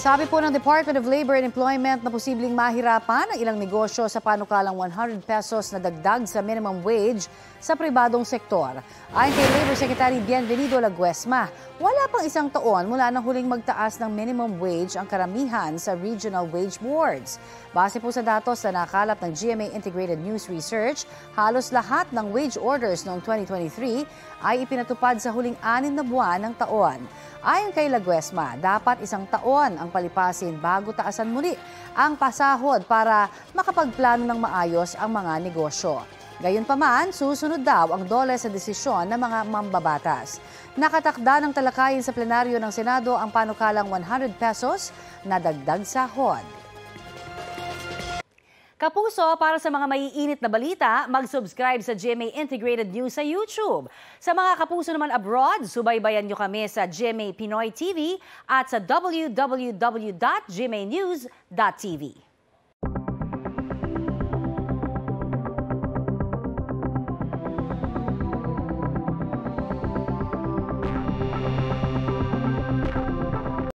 Sabi po ng Department of Labor and Employment na posibleng mahirapan ang ilang negosyo sa panukalang 100 pesos na dagdag sa minimum wage sa pribadong sektor. Ayon kay Labor Secretary Bienvenido Laguesma, wala pang isang taon mula nang huling magtaas ng minimum wage ang karamihan sa regional wage boards. Base po sa datos na nakalap ng GMA Integrated News Research, halos lahat ng wage orders noong 2023 ay ipinatupad sa huling 6 na buwan ng taon. Ayon kay Laguesma, dapat isang taon ang palipasin bago taasan muli ang pasahod para makapagplano ng maayos ang mga negosyo. Gayunpaman, susunod daw ang DOLE sa desisyon ng mga mambabatas. Nakatakda ng talakayin sa plenaryo ng Senado ang panukalang 100 pesos na dagdag sahod. Kapuso, para sa mga maiinit na balita, mag-subscribe sa GMA Integrated News sa YouTube. Sa mga kapuso naman abroad, subaybayan nyo kami sa GMA Pinoy TV at sa www.gmanews.tv.